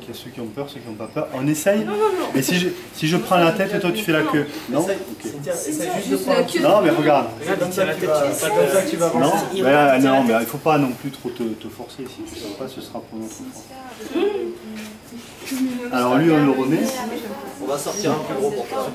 il y a ceux qui ont peur, ceux qui n'ont pas peur. On essaye. Et si je prends la tête et toi tu fais la queue. Non. Non, mais regarde. Comme ça, tu vas avancer. Non, mais il ne faut pas non plus trop te forcer. Si tu ne sais pas, ce sera pour notre force. Alors lui, on le remet. On va sortir un plus gros pour toi.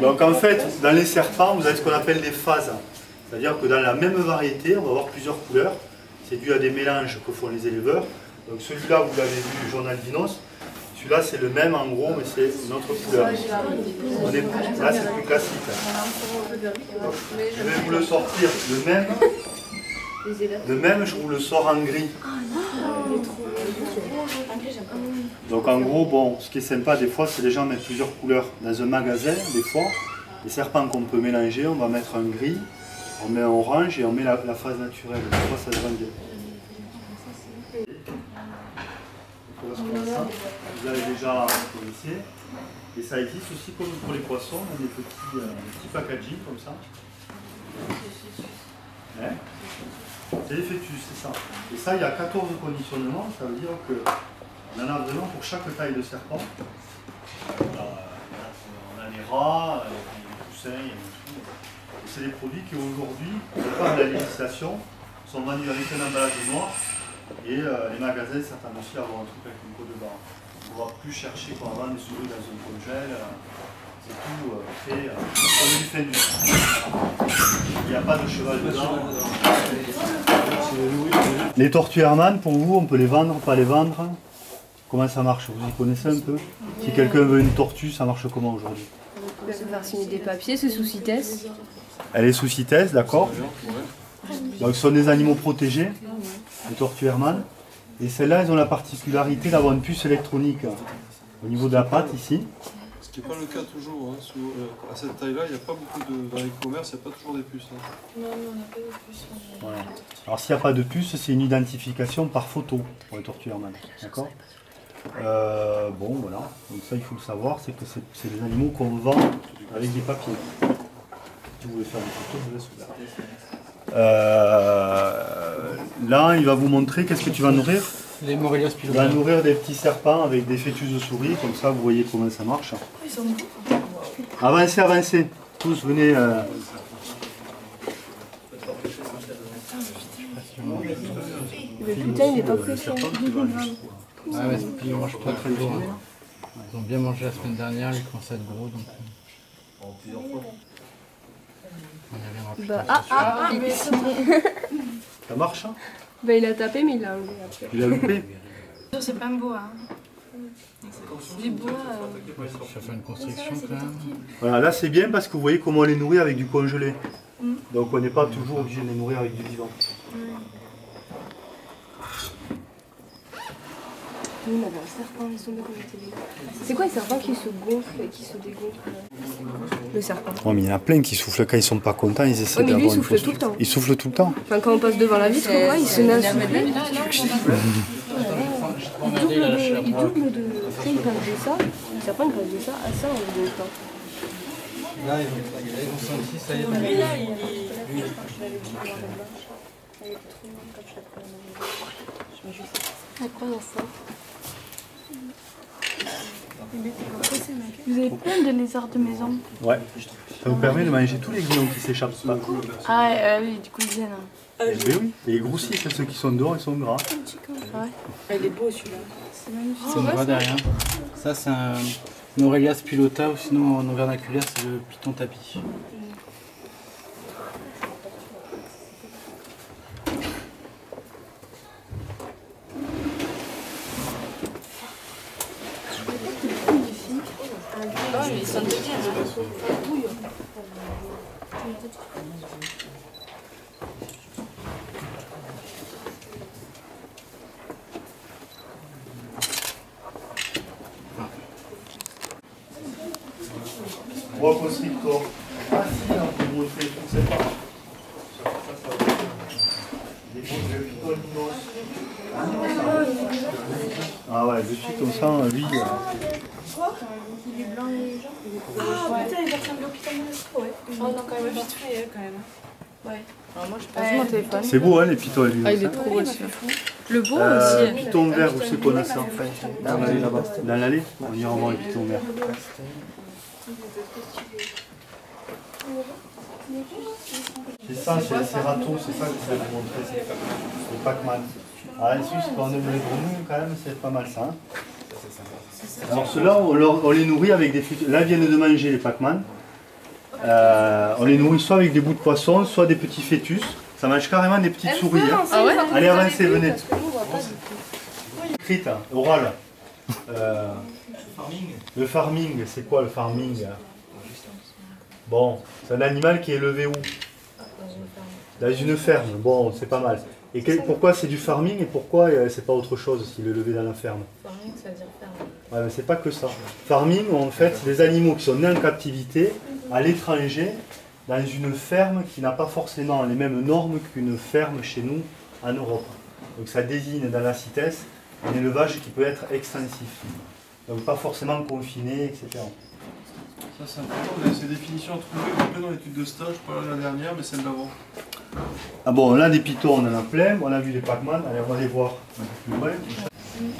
Donc en fait, dans les serpents, vous avez ce qu'on appelle les phases. C'est-à-dire que dans la même variété, on va avoir plusieurs couleurs. C'est dû à des mélanges que font les éleveurs. Donc celui-là, vous l'avez vu, le journal d'Inos. Celui-là, c'est le même en gros, mais c'est une autre couleur. Là, c'est plus classique. Donc, je vais vous le sortir, le même, je vous le sors en gris. Donc en gros, bon, ce qui est sympa des fois, c'est les gens mettent plusieurs couleurs. Dans un magasin, des fois, les serpents qu'on peut mélanger, on va mettre un gris, on met un orange et on met la phase naturelle. Des fois, ça se vend bien. Vous avez déjà connaissez. Et ça existe aussi comme pour les poissons, on a des petits packaging comme ça. Hein, c'est les fœtus, c'est ça. Et ça, il y a 14 conditionnements, ça veut dire qu'on en a vraiment pour chaque taille de serpent. On a les rats, les poussins, et tout. Et c'est des produits qui aujourd'hui, par la législation, sont vendus avec un emballage noir. Et les magasins, certains aussi, avoir un truc avec une peau de barre. On ne va plus chercher pour avoir des souris dans un congèle. C'est tout fait comme du fendu. Il n'y a pas de cheval dedans. Les tortues Hermann, pour vous, on peut les vendre, pas les vendre? Comment ça marche? Vous y connaissez un peu? Si quelqu'un veut une tortue, ça marche comment aujourd'hui? On peut se faire signer des papiers, c'est sous CITES. Elle est sous CITES, d'accord. Donc ce sont des animaux protégés, les tortues Hermann. Et celles-là, elles ont la particularité d'avoir une puce électronique au niveau de la patte ici. Ce qui n'est pas le cas toujours. Hein. À cette taille-là, il n'y a pas beaucoup de. Dans les commerces, il n'y a pas toujours des puces. Hein. Non, on n'a pas de puce. Voilà. Alors s'il n'y a pas de puce, c'est une identification par photo pour les tortues Hermann. D'accord. Bon, voilà. Donc ça, il faut le savoir, c'est que c'est des animaux qu'on vend avec des papiers. Si vous voulez faire des photos, je vous laisse ouvert. Là, il va vous montrer qu'est-ce que tu vas nourrir. Les Morelias Tu vas nourrir des petits serpents avec des fœtus de souris, comme ça vous voyez comment ça marche. Avancez, avancez. Tous venez. Le putain, il n'est pas prêt. Ah ouais, ils ne mangent pas très lourd. Ils ont bien mangé la semaine dernière, ils commencent à être gros, donc on y reviendra plus tard. Ça marche, hein? Il a tapé, mais il a enlevé après. Il a loupé. C'est pas un bois. Hein. Du bois. Ça fait une construction quand même. Voilà, là c'est bien parce que vous voyez comment on les nourrit avec du congelé. Donc on n'est pas toujours obligé de les nourrir avec du vivant. Nous, on avait un serpent, ils sont bien comme était. C'est quoi les serpents qui se gonflent et qui se dégonflent? Le serpent. Ouais, mais il y en a plein qui soufflent quand ils sont pas contents, ils essaient mais lui, d'avoir il une souffle tout le temps. Ils soufflent tout le temps. Enfin, quand on passe devant la vitre, quoi, il se met à souffler. Il double de... Tu sais, il passe de ça, le serpent il passe de ça à ça en deux temps. Là, ils ont senti, ça y est. Lui, là, il est... À quoi dans ça? Vous avez plein de lézards de maison. Ouais. Ça vous permet de manger tous les guillons qui s'échappent pas. Ah oui, du coup ils viennent. Eh oui. Et ils grossissent, ceux qui sont dehors, ils sont gras. Il est beau celui-là. C'est magnifique. C'est une voix derrière. Ça, c'est un Morelias pilota, ou sinon en vernaculaire, c'est le python tapis. Ils sont deux bien. Bois constrictor. Ah si, on peut montrer tout ça. Des pitoninos. Ah ouais, de suite on sent lui. Il est blanc et jaune. Ah putain, il ressemble au pitoninos. Ouais. Oh non, quand même vite fait quand même. Ouais. Alors moi je prends sur mon téléphone. C'est beau, hein, les pitons à Ah, il est trop beau aussi. Le beau aussi. Python vert, où c'est qu'on a ça? Dans l'allée là-bas. Dans l'allée? On ira voir les pitons verts. C'est ça, c'est ces ratons, c'est ça que je vais vous montrer. C'est Pac-Man. Ah, ici, quand on aime les grenouilles, quand même, c'est pas mal ça. Hein. Alors ceux-là, on les nourrit avec des fûts. Là, ils viennent de manger les Pac-Man. On les nourrit soit avec des bouts de poisson, soit des petits fœtus. Ça mange carrément des petites souris. Hein. Ah ouais? Allez, avancez, venez. Écrite, oral. Le farming, c'est quoi le farming? Bon, c'est un animal qui est élevé où? Dans une ferme. Bon, c'est pas mal. Et pourquoi c'est du farming et pourquoi c'est pas autre chose s'il est élevé dans la ferme? Farming, ça veut dire ferme. Ouais, mais c'est pas que ça. Farming, en fait, c'est des animaux qui sont nés en captivité à l'étranger dans une ferme qui n'a pas forcément les mêmes normes qu'une ferme chez nous en Europe. Donc ça désigne dans la CITES un élevage qui peut être extensif. Donc pas forcément confiné, etc. Ça c'est important, on a ces définitions à trouver, on a plein dans l'étude de stage, pas la dernière, mais celle d'avant. Ah bon, là des pitons, on en a plein, on a vu les Pac-Man, allez on va les voir un peu plus loin.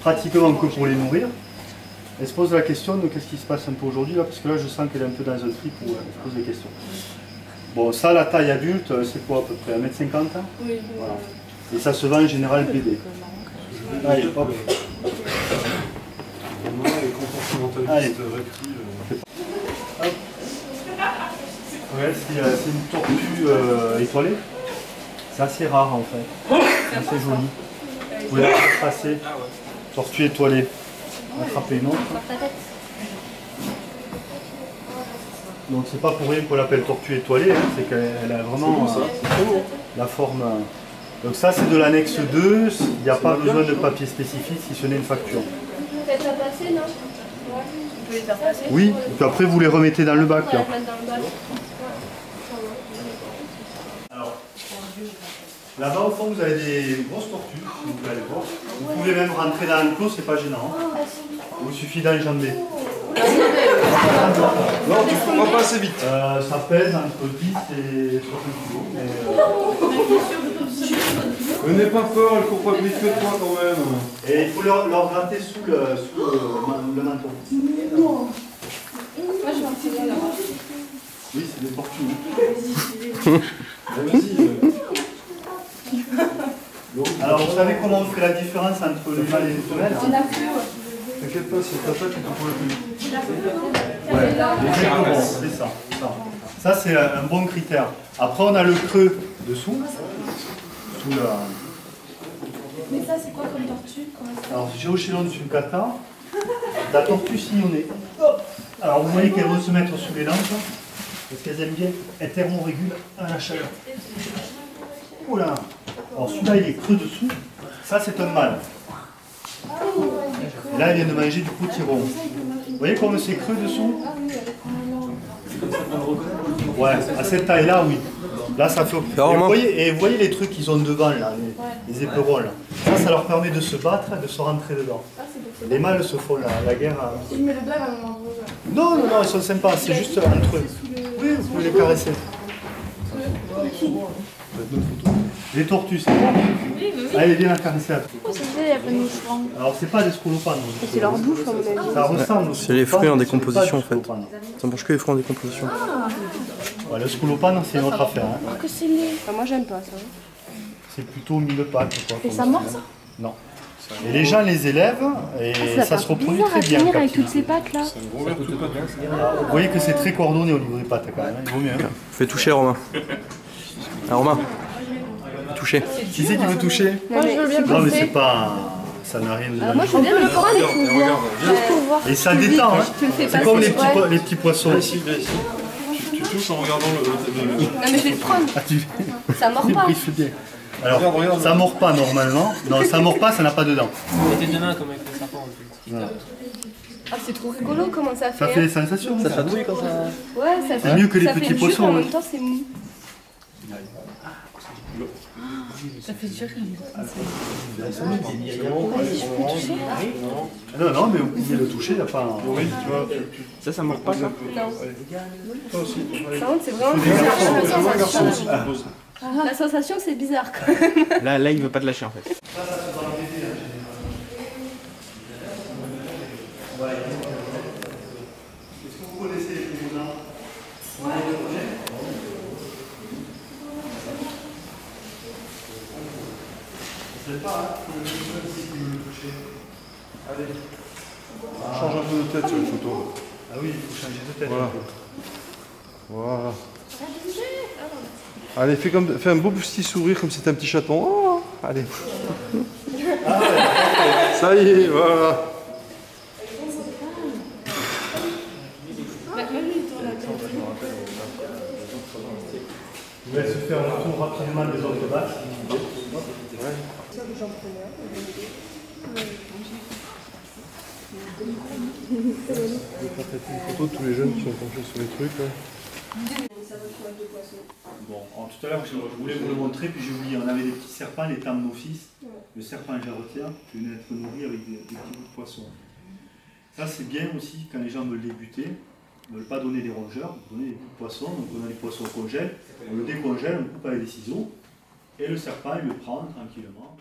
Pratiquement que pour les nourrir. Elle se pose la question de qu'est-ce qui se passe un peu aujourd'hui, là, parce que là je sens qu'elle est un peu dans un trip où elle se pose des questions. Bon, ça, la taille adulte, c'est quoi à peu près 1m50 hein? Oui. Voilà. Et ça se vend en général BD. Allez, hop. Les comportementalistes récris. Ouais, c'est une tortue étoilée. C'est assez rare en fait. C'est assez joli. Vous pouvez la faire passer. Tortue étoilée. Attraper une autre. Donc c'est pas pour rien qu'on l'appelle tortue étoilée, hein, c'est qu'elle a vraiment la forme. Donc ça c'est de l'annexe 2, il n'y a pas besoin de papier spécifique si ce n'est une facture. Vous faites ça passer, non? Vous pouvez les faire passer? Oui, et puis après vous les remettez dans le bac. Là. Alors, là-bas au fond vous avez des grosses tortues, si vous voulez aller voir. Vous pouvez même rentrer dans l'enclos, c'est pas gênant. Hein. Il vous suffit d'enjamber. Non, tu ne courras pas assez vite. Ça pèse entre 10 et 60 kg. N'aie pas peur, elle ne court pas plus vite que toi quand même. Et il faut leur gratter sous le manteau. Moi je vais en tirer là. Oui, c'est des tortues. Vas-y. Alors vous savez comment on fait la différence entre le mâle et les femelles? T'inquiète pas, c'est ta tête qui te pour le plus. Ouais, exactement, c'est ça. Ça c'est un bon critère. Après on a le creux dessous. Sous la... Mais ça c'est quoi comme tortue? Alors Géochelon sulcata, la tortue sillonnée. Alors vous voyez qu'elle veut se mettre sous les lampes, parce qu'elles aiment bien, elles thermorégulent à la chaleur. Oula. Alors celui-là il est creux dessous, ça c'est un mâle. Et là, il vient de manger du potiron. Vous voyez comme c'est creux dessous? Ouais, à cette taille-là, oui. Là, ça fait... Et vous voyez les trucs qu'ils ont devant, là, les éperons, là. Ça leur permet de se battre, de se rentrer dedans. Les mâles se font la guerre. Si je mets le doigt à un moment. Non, non, non, ils sont sympas, c'est juste entre eux. Oui, vous pouvez les caresser. Les tortues, c'est bon? Allez, viens la caresser. Alors, c'est pas des scolopanes. C'est leur bouffe, à mon avis. Ça ressemble aux C'est les fruits en décomposition en fait. scolopanes. Ça mange que les fruits en décomposition. Ouais, le scolopane, c'est une autre affaire. Hein. Que c'est laid. Enfin, moi j'aime pas ça. C'est plutôt 1000 pattes. Quoi, Et ça mord ça? Non. Et les gens les élèvent et ça se reproduit très bien. Tenir avec toutes ces pattes là. C'est un gros verre tout pas bien. Vous voyez que c'est très coordonné au niveau des pattes quand même. Il vaut mieux. Hein. Fais toucher Romain. Ah Romain. Toucher. Qui c'est qui veut toucher? Moi je veux bien Non mais pousser. c'est pas... Ça n'a rien de... Moi je veux bien le prendre et tout voir. Juste pour voir. Et ça détend. Hein. Tu le fais C'est passer. comme Ouais. les petits poissons. Viens ici, viens ici. Tu touches en regardant le... Non mais je vais le prendre. Ah, tu... Ça mord pas. Il fait bien. Alors, Regarde. ça mord pas normalement. Non, ça mord pas, ça n'a pas de dents. Mettez deux mains comme avec le serpent. Voilà. Ah c'est trop rigolo comment ça fait. Ça fait des sensations. Ça chatouille quand ça. Ouais ça fait. C'est mieux que les ça petits fait dur, poissons, En hein. même temps c'est mou. Ça fait dur. Non, non, mais vous pouvez le toucher, il n'y a pas... Oui, tu vois. Ça mord pas ça. Toi aussi. Par contre c'est vraiment Des garçons. C'est un garçon aussi qui pose. La sensation, c'est bizarre quand même. Là, il veut pas te lâcher en fait. Ça se passe dans l'été en général. Ouais. Est-ce que vous connaissez les composants? Ouais. Je ne sais pas, hein, si vous le touchez. Allez. Change un peu de tête sur les photos. Ah oui, il faut changer de tête. Voilà. Voilà. Allez, fais un beau petit sourire comme si c'était un petit chaton. Oh, allez. Ah ouais. Ça y est, voilà. Je vais se faire le tour rapidement des autres battes. Je vais faire une photo de tous les jeunes qui sont penchés sur les trucs. Là. Bon, alors, tout à l'heure, je voulais vous le montrer, puis j'ai oublié. On avait des petits serpents, les thamnophis. Le serpent jarretien, qui venait d'être nourri avec des petits bouts de poisson. Ça, c'est bien aussi quand les gens veulent débuter. Ne veulent pas donner des rongeurs, donner des bouts de poisson. Donc, on a des poissons au congèle. On le décongèle, on coupe avec des ciseaux. Et le serpent, il le prend tranquillement.